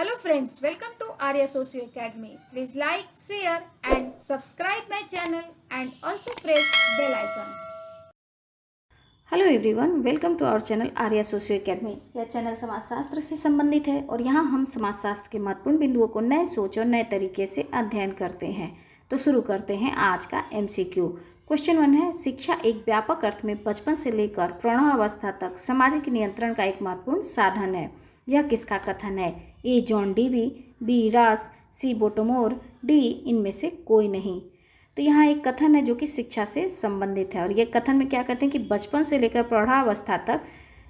Hello friends, welcome to Arya Socio Academy. Please like, share and subscribe my channel and also press bell icon. Hello everyone, welcome to our channel Arya socio academy. यह channel समाजशास्त्र से संबंधित है और यहाँ हम समाजशास्त्र के महत्वपूर्ण बिंदुओं को नए सोच और नए तरीके से अध्ययन करते हैं। तो शुरू करते हैं आज का एमसीक्यू। क्वेश्चन 1 है, शिक्षा एक व्यापक अर्थ में बचपन से लेकर प्रौढ़ावस्था तक सामाजिक नियंत्रण का एक महत्वपूर्ण साधन है। यह किसका कथन है? ए जॉन डीवी, बी रास, सी बोटोमोर, डी इनमें से कोई नहीं। तो यहाँ एक कथन है जो कि शिक्षा से संबंधित है और ये कथन में क्या कहते हैं कि बचपन से लेकर प्रौढ़ावस्था तक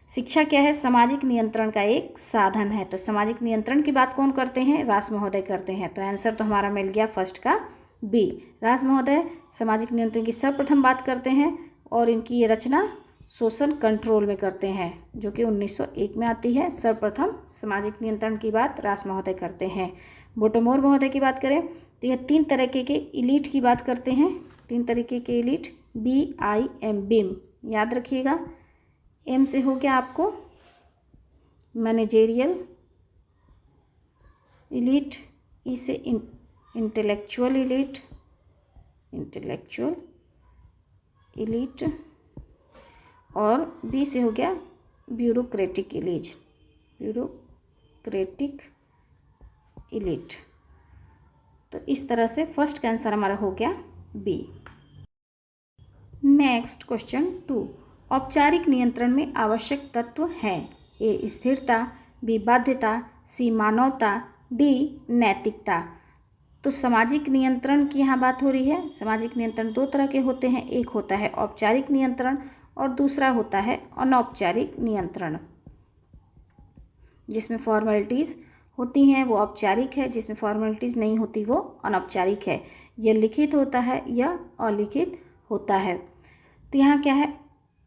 शिक्षा क्या है? सामाजिक नियंत्रण का एक साधन है। तो सामाजिक नियंत्रण की बात कौन करते हैं? रास महोदय करते हैं। तो आंसर तो हमारा मिल गया फर्स्ट का बी। रास महोदय सामाजिक नियंत्रण की सर्वप्रथम बात करते हैं और इनकी ये रचना सोशल कंट्रोल में करते हैं जो कि 1901 में आती है। सर्वप्रथम सामाजिक नियंत्रण की बात रास महोदय करते हैं। बोटोमोर महोदय की बात करें तो यह 3 तरीके के इलीट की बात करते हैं। 3 तरीके के इलीट, BIM, बीम याद रखिएगा। एम से हो गया आपको मैनेजेरियल इलीट, ई से इंटेलेक्चुअल इलीट और बी से हो गया ब्यूरोक्रेटिक इलीट। तो इस तरह से फर्स्ट का आंसर हमारा हो गया बी। नेक्स्ट क्वेश्चन 2, औपचारिक नियंत्रण में आवश्यक तत्व हैं? ए स्थिरता, बी बाध्यता, सी मानवता, डी नैतिकता। तो सामाजिक नियंत्रण की यहाँ बात हो रही है। सामाजिक नियंत्रण 2 तरह के होते हैं, एक होता है औपचारिक नियंत्रण और दूसरा होता है अनौपचारिक नियंत्रण। जिसमें फॉर्मेलिटीज़ होती हैं वो औपचारिक है, जिसमें फॉर्मेलिटीज़ नहीं होती वो अनौपचारिक है। यह लिखित होता है या अलिखित होता है। तो यहाँ क्या है?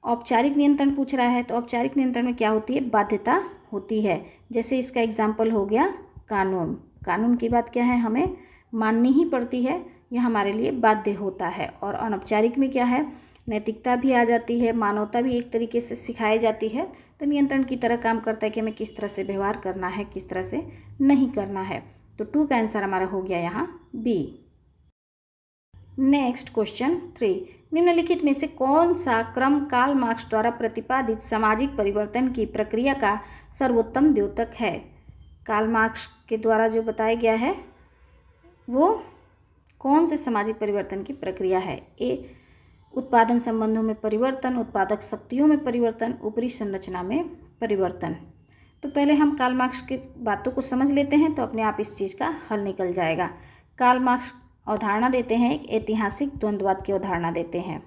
औपचारिक नियंत्रण पूछ रहा है तो औपचारिक नियंत्रण में क्या होती है? बाध्यता होती है। जैसे इसका एग्जाम्पल हो गया कानून। कानून की बात क्या है? हमें माननी ही पड़ती है, यह हमारे लिए बाध्य होता है। और अनौपचारिक में क्या है? नैतिकता भी आ जाती है, मानवता भी एक तरीके से सिखाई जाती है। तो नियंत्रण की तरह काम करता है कि हमें किस तरह से व्यवहार करना है, किस तरह से नहीं करना है। तो 2 का आंसर हमारा हो गया यहाँ बी। नेक्स्ट क्वेश्चन 3, निम्नलिखित में से कौन सा क्रम कार्ल मार्क्स द्वारा प्रतिपादित सामाजिक परिवर्तन की प्रक्रिया का सर्वोत्तम द्योतक है? कार्ल मार्क्स के द्वारा जो बताया गया है वो कौन से सामाजिक परिवर्तन की प्रक्रिया है? ए उत्पादन संबंधों में परिवर्तन, उत्पादक शक्तियों में परिवर्तन, ऊपरी संरचना में परिवर्तन। तो पहले हम कार्ल मार्क्स की बातों को समझ लेते हैं तो अपने आप इस चीज़ का हल निकल जाएगा। कार्ल मार्क्स अवधारणा देते हैं, एक ऐतिहासिक द्वंद्ववाद की अवधारणा देते हैं।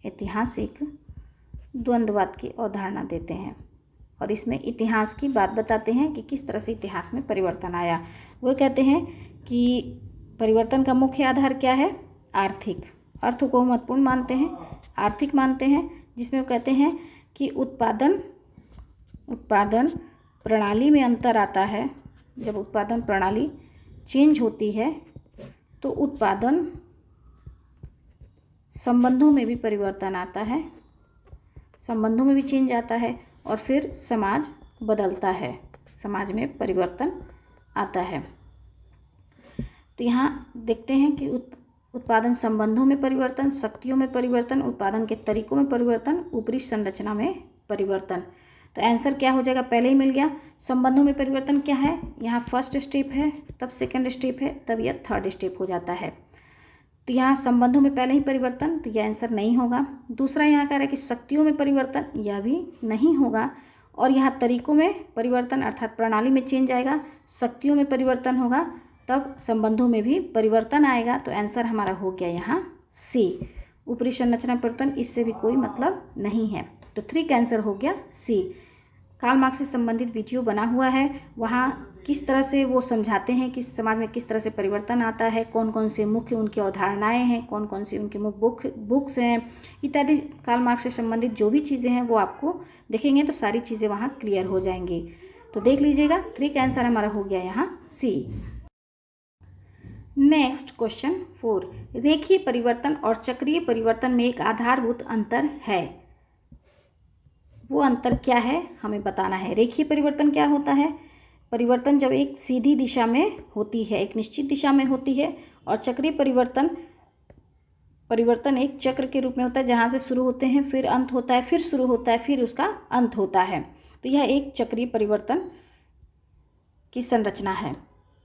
ऐतिहासिक द्वंद्ववाद की अवधारणा देते हैं और इसमें इतिहास की बात बताते हैं कि किस तरह से इतिहास में परिवर्तन आया। वो कहते हैं कि परिवर्तन का मुख्य आधार क्या है? आर्थिक। अर्थ को महत्वपूर्ण मानते हैं, आर्थिक मानते हैं, जिसमें वो कहते हैं कि उत्पादन प्रणाली में अंतर आता है। जब उत्पादन प्रणाली चेंज होती है तो उत्पादन संबंधों में भी परिवर्तन आता है, संबंधों में भी चेंज आता है और फिर समाज बदलता है, समाज में परिवर्तन आता है। तो यहाँ देखते हैं कि उत्पादन संबंधों में परिवर्तन, शक्तियों में परिवर्तन, उत्पादन के तरीकों में परिवर्तन, ऊपरी संरचना में परिवर्तन। तो आंसर क्या हो जाएगा? पहले ही मिल गया। संबंधों में परिवर्तन क्या है? यहाँ फर्स्ट स्टेप है, तब सेकंड स्टेप है, तब यह थर्ड स्टेप हो जाता है। तो यहाँ संबंधों में पहले ही परिवर्तन, तो यह आंसर नहीं होगा। दूसरा यहाँ कह रहा है कि शक्तियों में परिवर्तन, यह भी नहीं होगा। और यहाँ तरीकों में परिवर्तन अर्थात प्रणाली में चेंज आएगा, शक्तियों में परिवर्तन होगा, तब संबंधों में भी परिवर्तन आएगा। तो आंसर हमारा हो गया यहाँ सी, ऊपरी संरचना परिवर्तन, इससे भी कोई मतलब नहीं है। तो 3 का आंसर हो गया सी। कार्ल मार्क्स से संबंधित वीडियो बना हुआ है, वहाँ किस तरह से वो समझाते हैं कि समाज में किस तरह से परिवर्तन आता है, कौन कौन से मुख्य उनकी अवधारणाएँ हैं, कौन कौन सी उनके मुख्य बुक्स हैं इत्यादि। कार्ल मार्क्स से संबंधित जो भी चीज़ें हैं वो आपको देखेंगे तो सारी चीज़ें वहाँ क्लियर हो जाएंगी। तो देख लीजिएगा, 3 का आंसर हमारा हो गया यहाँ सी। नेक्स्ट क्वेश्चन 4, रेखीय परिवर्तन और चक्रीय परिवर्तन में एक आधारभूत अंतर है। वो अंतर क्या है हमें बताना है। रेखीय परिवर्तन क्या होता है? परिवर्तन जब एक सीधी दिशा में होती है, एक निश्चित दिशा में होती है, और चक्रीय परिवर्तन एक चक्र के रूप में होता है, जहाँ से शुरू होते हैं फिर अंत होता है, फिर शुरू होता है फिर उसका अंत होता है। तो यह एक चक्रीय परिवर्तन की संरचना है।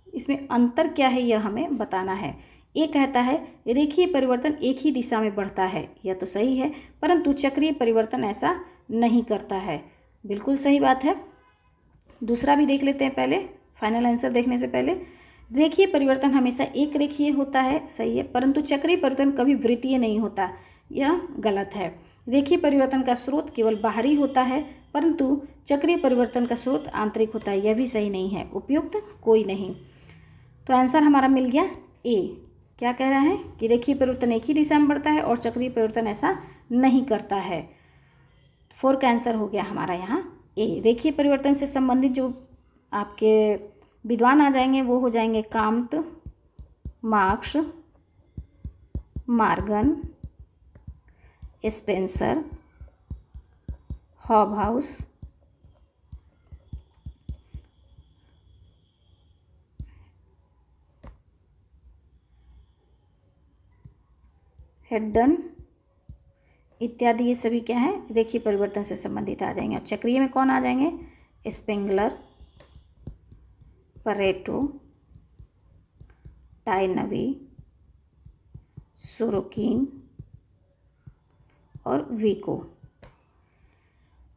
इसमें अंतर क्या है यह हमें बताना है। ये कहता है रेखीय परिवर्तन एक ही दिशा में बढ़ता है, यह तो सही है, परंतु चक्रीय परिवर्तन ऐसा नहीं करता है। बिल्कुल सही बात है। दूसरा भी देख लेते हैं पहले, फाइनल आंसर देखने से पहले। रेखीय परिवर्तन हमेशा एक रेखीय होता है, सही है, परंतु चक्रीय परिवर्तन कभी वृत्तीय नहीं होता, यह गलत है। रेखीय परिवर्तन का स्रोत केवल बाहरी होता है, परंतु चक्रीय परिवर्तन का स्रोत आंतरिक होता है, यह भी सही नहीं है। उपयुक्त कोई नहीं। तो आंसर हमारा मिल गया ए। क्या कह रहा है कि रेखीय परिवर्तन एक ही दिशा में बढ़ता है और चक्रीय परिवर्तन ऐसा नहीं करता है। 4 का आंसर हो गया हमारा यहाँ ए। रेखीय परिवर्तन से संबंधित जो आपके विद्वान आ जाएंगे वो हो जाएंगे Comte, Marx, Morgan, Spencer, Hobhouse, Haddon इत्यादि। ये सभी क्या है, रेखीय परिवर्तन से संबंधित आ जाएंगे। और चक्रीय में कौन आ जाएंगे, स्पेंगलर, परेटो, टाइनवी, सोरोकिन और विको।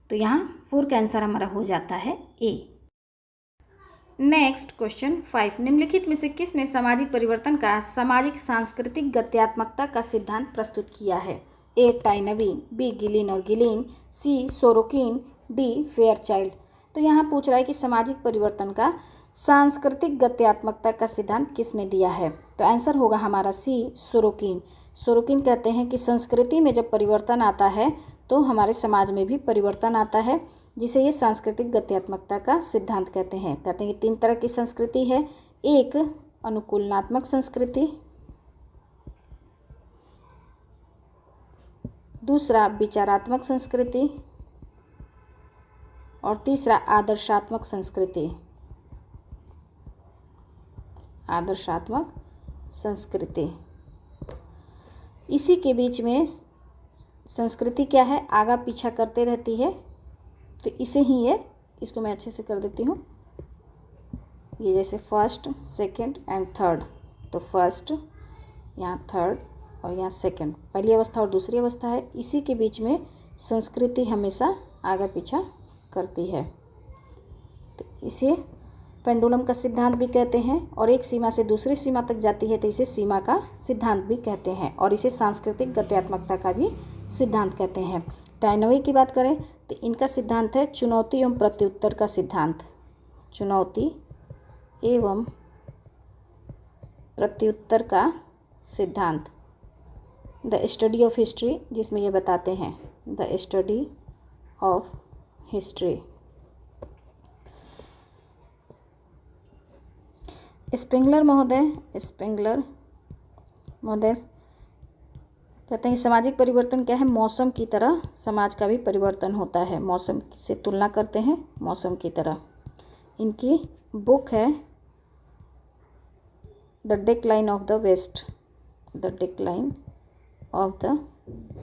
तो यहाँ 4 का आंसर हमारा हो जाता है ए। नेक्स्ट क्वेश्चन 5, निम्नलिखित में से किसने सामाजिक परिवर्तन का सामाजिक सांस्कृतिक गत्यात्मकता का सिद्धांत प्रस्तुत किया है। ए टाइनवी, बी गिलिन और गिलिन, सी सोरोकिन, डी फेयरचाइल्ड। तो यहाँ पूछ रहा है कि सामाजिक परिवर्तन का सांस्कृतिक गत्यात्मकता का सिद्धांत किसने दिया है। तो आंसर होगा हमारा सी सोरोकिन। सोरोकिन कहते हैं कि संस्कृति में जब परिवर्तन आता है तो हमारे समाज में भी परिवर्तन आता है, जिसे ये सांस्कृतिक गत्यात्मकता का सिद्धांत कहते हैं। कहते हैं कि 3 तरह की संस्कृति है, एक अनुकूलनात्मक संस्कृति, दूसरा विचारात्मक संस्कृति और तीसरा आदर्शात्मक संस्कृति। आदर्शात्मक संस्कृति। इसी के बीच में संस्कृति क्या है, आगा पीछा करते रहती है, तो इसे ही ये, इसको मैं अच्छे से कर देती हूँ, ये जैसे फर्स्ट, सेकंड एंड थर्ड। तो फर्स्ट, यहाँ थर्ड और यहाँ सेकंड, पहली अवस्था और दूसरी अवस्था है। इसी के बीच में संस्कृति हमेशा आगा पीछा करती है, तो इसे पेंडुलम का सिद्धांत भी कहते हैं। और एक सीमा से दूसरी सीमा तक जाती है तो इसे सीमा का सिद्धांत भी कहते हैं, और इसे सांस्कृतिक गत्यात्मकता का भी सिद्धांत कहते हैं। टाइनवी की बात करें तो इनका सिद्धांत है चुनौती एवं प्रत्युत्तर का सिद्धांत। चुनौती एवं प्रत्युत्तर का सिद्धांत, द स्टडी ऑफ हिस्ट्री, जिसमें ये बताते हैं the study of history. Spengler महोदय कहते हैं कि सामाजिक परिवर्तन क्या है, मौसम की तरह समाज का भी परिवर्तन होता है। मौसम से तुलना करते हैं मौसम की तरह। इनकी बुक है the decline of the west, the decline of the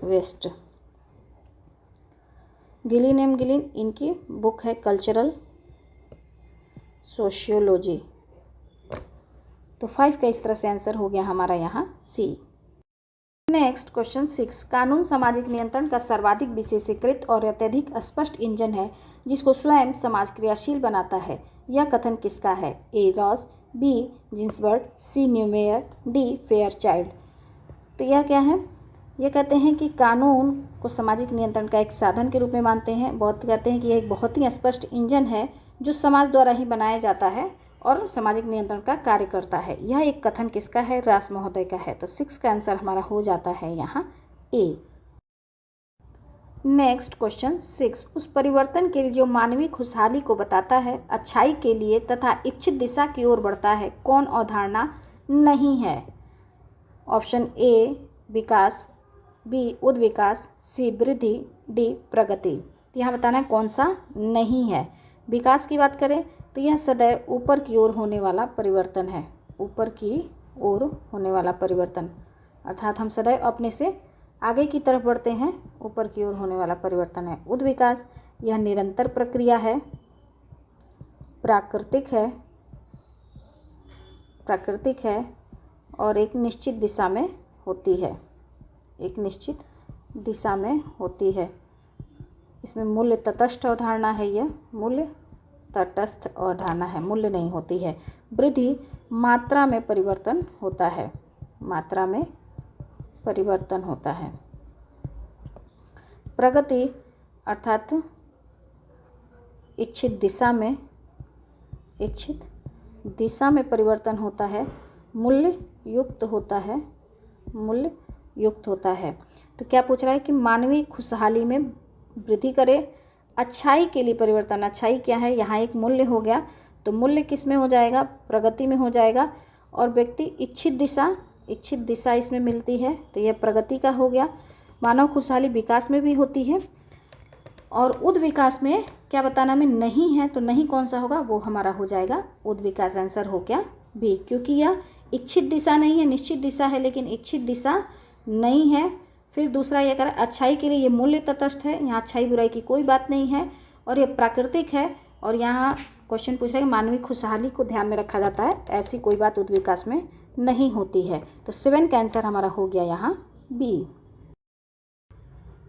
west. Gillin M Gillin, इनकी बुक है कल्चरल सोशियोलॉजी। तो 5 का इस तरह से आंसर हो गया हमारा यहाँ सी। नेक्स्ट क्वेश्चन 6, कानून सामाजिक नियंत्रण का सर्वाधिक विशेषीकृत और अत्यधिक स्पष्ट इंजन है जिसको स्वयं समाज क्रियाशील बनाता है। यह कथन किसका है। ए रॉस, बी जिन्सबर्ग, सी न्यूमेयर, डी फेयरचाइल्ड। तो यह क्या है, ये कहते हैं कि कानून को सामाजिक नियंत्रण का एक साधन के रूप में मानते हैं। बहुत कहते हैं कि यह एक बहुत ही स्पष्ट इंजन है जो समाज द्वारा ही बनाया जाता है और सामाजिक नियंत्रण का कार्य करता है। यह एक कथन किसका है, रास महोदय का है। तो 6 का आंसर हमारा हो जाता है यहाँ ए। नेक्स्ट क्वेश्चन 6, उस परिवर्तन के लिए जो मानवीय खुशहाली को बताता है, अच्छाई के लिए तथा इच्छित दिशा की ओर बढ़ता है, कौन अवधारणा नहीं है। ऑप्शन ए विकास, बी उद्विकास, सी वृद्धि, डी प्रगति। तो यहाँ बताना है कौन सा नहीं है। विकास की बात करें तो यह सदैव ऊपर की ओर होने वाला परिवर्तन है, ऊपर की ओर होने वाला परिवर्तन, अर्थात हम सदैव अपने से आगे की तरफ बढ़ते हैं, ऊपर की ओर होने वाला परिवर्तन है। उद्विकास यह निरंतर प्रक्रिया है, प्राकृतिक है और एक निश्चित दिशा में होती है, एक निश्चित दिशा में होती है। इसमें मूल्य तटस्थ अवधारणा है, यह मूल्य तटस्थ अवधारणा है, मूल्य नहीं होती है। वृद्धि मात्रा में परिवर्तन होता है, मात्रा में परिवर्तन होता है। प्रगति अर्थात इच्छित दिशा में परिवर्तन होता है, मूल्य युक्त होता है, मूल्य युक्त होता है। तो क्या पूछ रहा है कि मानवीय खुशहाली में वृद्धि करे, अच्छाई के लिए परिवर्तन। अच्छाई क्या है, यहाँ एक मूल्य हो गया, तो मूल्य किस में हो जाएगा, प्रगति में हो जाएगा। और व्यक्ति इच्छित दिशा इसमें मिलती है, तो यह प्रगति का हो गया। मानव खुशहाली विकास में भी होती है। और उद्विकास में क्या बताना में नहीं है, तो नहीं कौन सा होगा, वो हमारा हो जाएगा उद्विकास। आंसर हो क्या बी, क्योंकि यह इच्छित दिशा नहीं है, निश्चित दिशा है लेकिन इच्छित दिशा नहीं है। फिर दूसरा यह करें अच्छाई के लिए ये मूल्य तटस्थ है, यहाँ अच्छाई बुराई की कोई बात नहीं है और ये प्राकृतिक है। और यहाँ क्वेश्चन पूछ रहा है कि मानवीय खुशहाली को ध्यान में रखा जाता है, ऐसी कोई बात उद्विकास में नहीं होती है। तो 7 का आंसर हमारा हो गया यहाँ बी।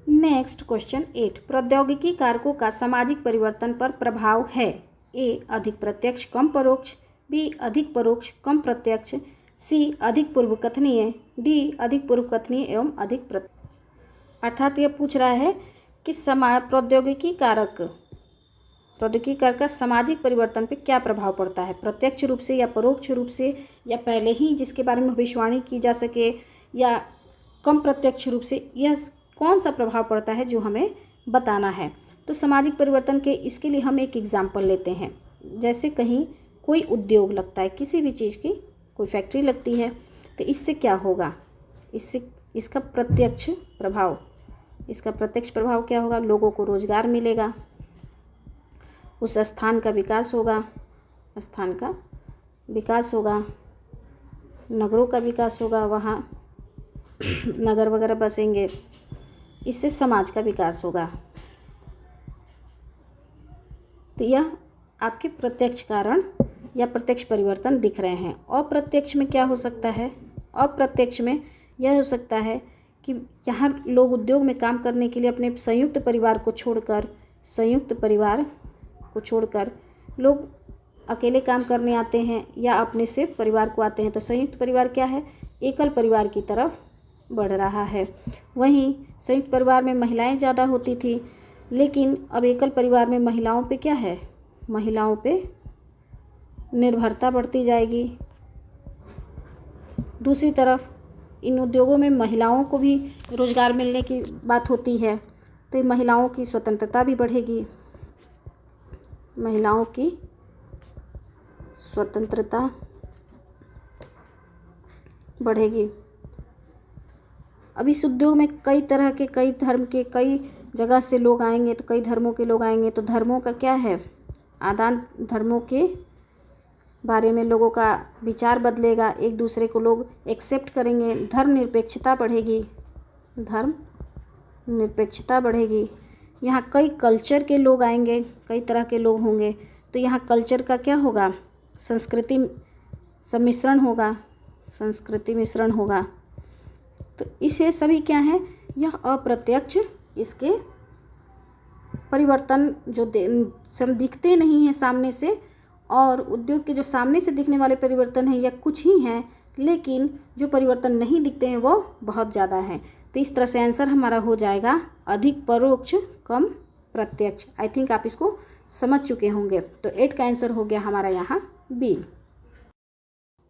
नेक्स्ट क्वेश्चन 8, प्रौद्योगिकी कारकों का सामाजिक परिवर्तन पर प्रभाव है। ए अधिक प्रत्यक्ष कम परोक्ष, बी अधिक परोक्ष कम प्रत्यक्ष, सी अधिक पूर्व कथनीय, डी अधिक पूर्व कथनीय एवं अधिक अर्थात यह पूछ रहा है कि प्रौद्योगिकी कारक का सामाजिक परिवर्तन पे क्या प्रभाव पड़ता है, प्रत्यक्ष रूप से या परोक्ष रूप से, या पहले ही जिसके बारे में भविष्यवाणी की जा सके, या कम प्रत्यक्ष रूप से, यह कौन सा प्रभाव पड़ता है जो हमें बताना है। तो सामाजिक परिवर्तन के इसके लिए हम एक एग्जाम्पल लेते हैं। जैसे कहीं कोई उद्योग लगता है, किसी भी चीज़ की कोई फैक्ट्री लगती है, तो इससे क्या होगा, इसका प्रत्यक्ष प्रभाव क्या होगा, लोगों को रोजगार मिलेगा, उस स्थान का विकास होगा, नगरों का विकास होगा, वहाँ नगर वगैरह बसेंगे, इससे समाज का विकास होगा। तो यह आपके प्रत्यक्ष कारण या प्रत्यक्ष परिवर्तन दिख रहे हैं। अप्रत्यक्ष में क्या हो सकता है, अप्रत्यक्ष में यह हो सकता है कि यहाँ लोग उद्योग में काम करने के लिए अपने संयुक्त परिवार को छोड़कर लोग अकेले काम करने आते हैं या अपने से परिवार को आते हैं। तो संयुक्त परिवार क्या है, एकल परिवार की तरफ बढ़ रहा है। वहीं संयुक्त परिवार में महिलाएं ज़्यादा होती थी, लेकिन अब एकल परिवार में महिलाओं पे क्या है, महिलाओं पे निर्भरता बढ़ती जाएगी। दूसरी तरफ इन उद्योगों में महिलाओं को भी रोजगार मिलने की बात होती है, तो महिलाओं की स्वतंत्रता भी बढ़ेगी, महिलाओं की स्वतंत्रता बढ़ेगी। अब इस उद्योग में कई तरह के, कई धर्म के, कई जगह से लोग आएंगे, तो कई धर्मों के लोग आएंगे, तो धर्मों का क्या है, आदान, धर्मों के बारे में लोगों का विचार बदलेगा, एक दूसरे को लोग एक्सेप्ट करेंगे, धर्मनिरपेक्षता बढ़ेगी। यहाँ कई कल्चर के लोग आएंगे, कई तरह के लोग होंगे, तो यहाँ कल्चर का क्या होगा, संस्कृति मिश्रण होगा। तो इसे सभी क्या है, यह अप्रत्यक्ष इसके परिवर्तन जो दिखते नहीं हैं सामने से, और उद्योग के जो सामने से दिखने वाले परिवर्तन हैं या कुछ ही हैं, लेकिन जो परिवर्तन नहीं दिखते हैं वो बहुत ज़्यादा हैं। तो इस तरह से आंसर हमारा हो जाएगा अधिक परोक्ष कम प्रत्यक्ष। आई थिंक आप इसको समझ चुके होंगे। तो 8 का आंसर हो गया हमारा यहाँ बी।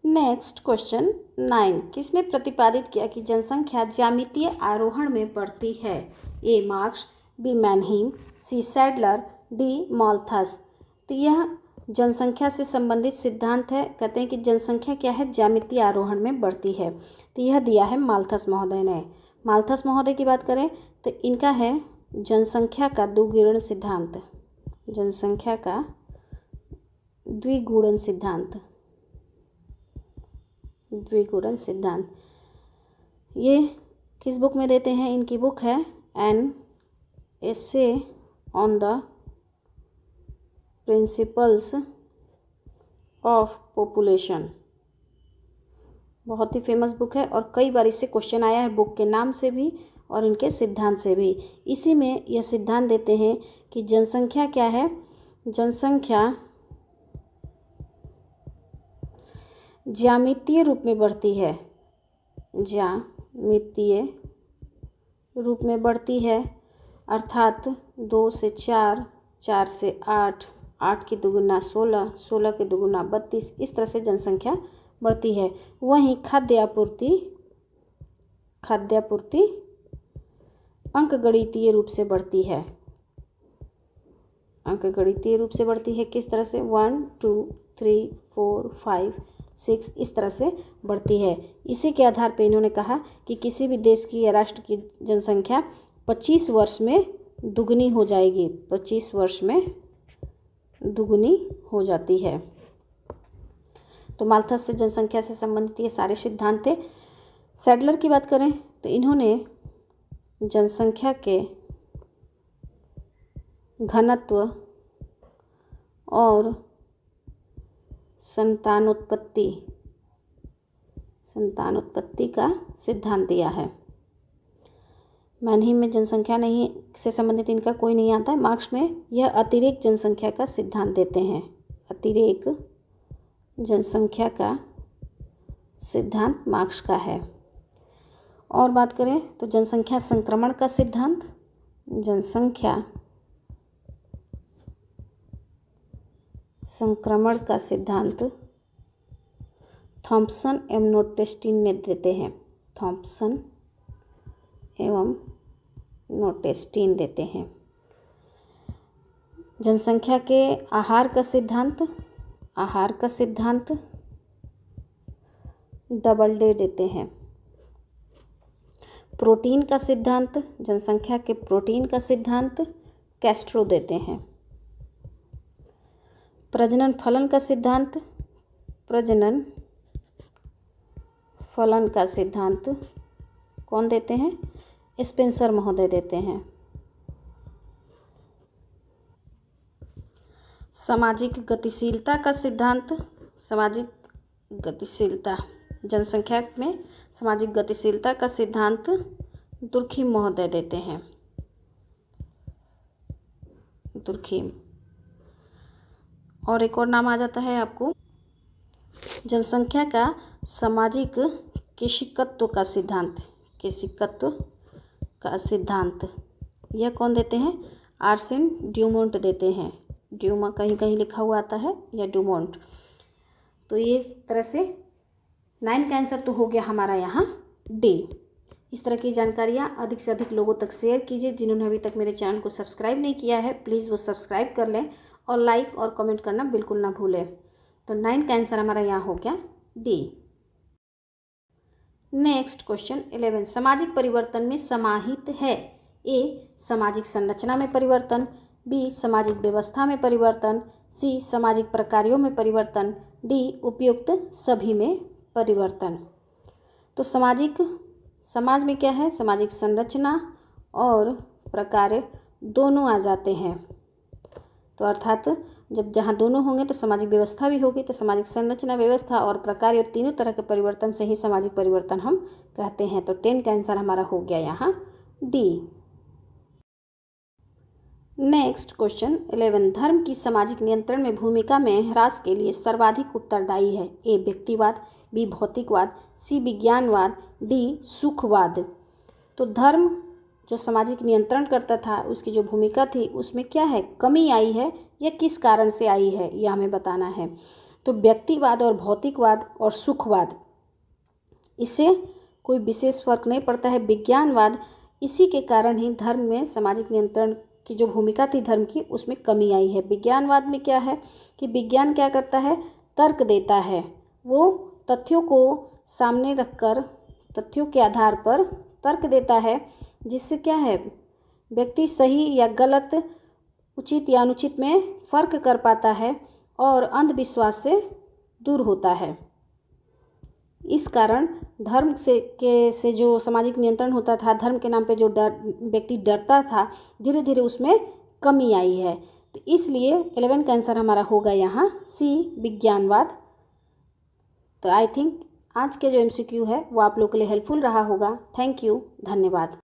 नेक्स्ट क्वेश्चन 9, किसने प्रतिपादित किया कि जनसंख्या ज्यामितीय आरोहण में बढ़ती है। ए मार्क्स, बी मैनहीम, सी सैडलर, डी माल्थस। तो यह जनसंख्या से संबंधित सिद्धांत है। कहते हैं कि जनसंख्या क्या है, ज्यामितीय आरोहण में बढ़ती है। तो यह दिया है माल्थस महोदय ने। माल्थस महोदय की बात करें तो इनका है जनसंख्या का द्विगुणन सिद्धांत। जनसंख्या का द्विगुणन सिद्धांत। द्विगुणन सिद्धांत ये किस बुक में देते हैं? इनकी बुक है an essay on the principles of population. बहुत ही फेमस बुक है और कई बार इससे क्वेश्चन आया है, बुक के नाम से भी और इनके सिद्धांत से भी। इसी में यह सिद्धांत देते हैं कि जनसंख्या क्या है? जनसंख्या ज्यामितीय रूप में बढ़ती है, ज्यामितीय रूप में बढ़ती है, अर्थात 2 से 4, 4 से 8, 8 की दुगुना 16, 16 की दुगुना 32, इस तरह से जनसंख्या बढ़ती है। वहीं खाद्य आपूर्ति अंकगणितीय रूप से बढ़ती है। अंकगणितीय रूप से बढ़ती है किस तरह से? 1 2 3 4 5 6 इस तरह से बढ़ती है। इसी के आधार पर इन्होंने कहा कि किसी भी देश की या राष्ट्र की जनसंख्या 25 वर्ष में दुगनी हो जाएगी, 25 वर्ष में दुगनी हो जाती है। तो माल्थस से जनसंख्या से संबंधित ये सारे सिद्धांत थे। सैडलर की बात करें तो इन्होंने जनसंख्या के घनत्व और संतानोत्पत्ति का सिद्धांत दिया है। मैनहीम में जनसंख्या नहीं से संबंधित इनका कोई नहीं आता है। मार्क्स में यह अतिरेक जनसंख्या का सिद्धांत देते हैं। अतिरेक जनसंख्या का सिद्धांत मार्क्स का है। और बात करें तो जनसंख्या संक्रमण का सिद्धांत, जनसंख्या संक्रमण का सिद्धांत थॉम्पसन एवं नोटेस्टीन ने देते हैं। थॉम्पसन एवं नोटेस्टीन देते हैं। जनसंख्या के आहार का सिद्धांत डबलडे देते हैं। प्रोटीन का सिद्धांत, जनसंख्या के प्रोटीन का सिद्धांत कैस्ट्रो देते हैं। प्रजनन फलन का सिद्धांत, प्रजनन फलन का सिद्धांत कौन देते हैं? स्पेंसर महोदय देते हैं। सामाजिक गतिशीलता का सिद्धांत, सामाजिक गतिशीलता, जनसंख्या में सामाजिक गतिशीलता का सिद्धांत दुर्खिम महोदय देते हैं। दुर्खिम। और एक और नाम आ जाता है आपको, जनसंख्या का सामाजिक केशिकत्व का सिद्धांत। केशिकत्व का सिद्धांत यह कौन देते हैं? आर्सेन ड्यूमोंट देते हैं। ड्यूमा कहीं कहीं लिखा हुआ आता है या ड्यूमोंट। तो ये इस तरह से 9 का आंसर तो हो गया हमारा यहाँ डी। इस तरह की जानकारियाँ अधिक से अधिक लोगों तक शेयर कीजिए। जिन्होंने अभी तक मेरे चैनल को सब्सक्राइब नहीं किया है प्लीज़ वो सब्सक्राइब कर लें और लाइक और कमेंट करना बिल्कुल ना भूलें। तो 9 का आंसर हमारा यहाँ हो गया डी। नेक्स्ट क्वेश्चन 11, सामाजिक परिवर्तन में समाहित है? ए सामाजिक संरचना में परिवर्तन, बी सामाजिक व्यवस्था में परिवर्तन, सी सामाजिक प्रकारों में परिवर्तन, डी उपयुक्त सभी में परिवर्तन। तो समाज में क्या है? सामाजिक संरचना और प्रकार दोनों आ जाते हैं। तो अर्थात जब जहाँ दोनों होंगे तो सामाजिक व्यवस्था भी होगी। तो सामाजिक संरचना, व्यवस्था और प्रकार और तीनों तरह के परिवर्तन से ही सामाजिक परिवर्तन हम कहते हैं। तो 10 का आंसर हमारा हो गया यहाँ डी। नेक्स्ट क्वेश्चन 11, धर्म की सामाजिक नियंत्रण में भूमिका में ह्रास के लिए सर्वाधिक उत्तरदायी है? ए व्यक्तिवाद, बी भौतिकवाद, सी विज्ञानवाद, डी सुखवाद। तो धर्म जो सामाजिक नियंत्रण करता था उसकी जो भूमिका थी उसमें क्या है? कमी आई है या किस कारण से आई है यह हमें बताना है। तो व्यक्तिवाद और भौतिकवाद और सुखवाद, इससे कोई विशेष फर्क नहीं पड़ता है। विज्ञानवाद, इसी के कारण ही धर्म में सामाजिक नियंत्रण की जो भूमिका थी धर्म की उसमें कमी आई है। विज्ञानवाद में क्या है कि विज्ञान क्या करता है? तर्क देता है। वो तथ्यों को सामने रखकर तथ्यों के आधार पर तर्क देता है, जिससे क्या है व्यक्ति सही या गलत, उचित या अनुचित में फ़र्क कर पाता है और अंधविश्वास से दूर होता है। इस कारण धर्म से जो सामाजिक नियंत्रण होता था, धर्म के नाम पे जो व्यक्ति डरता था, धीरे धीरे उसमें कमी आई है। तो इसलिए 11 का आंसर हमारा होगा यहाँ सी, विज्ञानवाद। तो आई थिंक आज के जो MCQ है वो आप लोग के लिए हेल्पफुल रहा होगा। थैंक यू, धन्यवाद।